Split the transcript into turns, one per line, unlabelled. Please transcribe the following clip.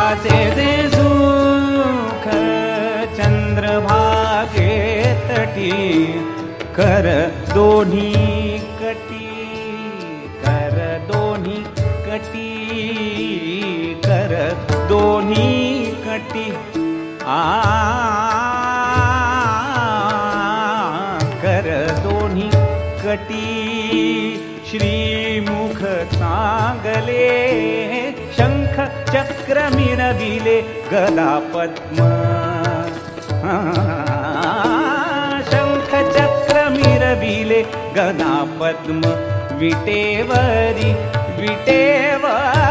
वासे जे सुख चंद्रभागे तटी कर दोन्ही कटी कर दोन्ही कटी कर दोन्ही कटी कर दोन्ही कटी श्रीमुख चांगले शंख चक्र मिरविले गदा पद्म शंख चक्र मिरविले गदा पद्म विटेवरी विटेवर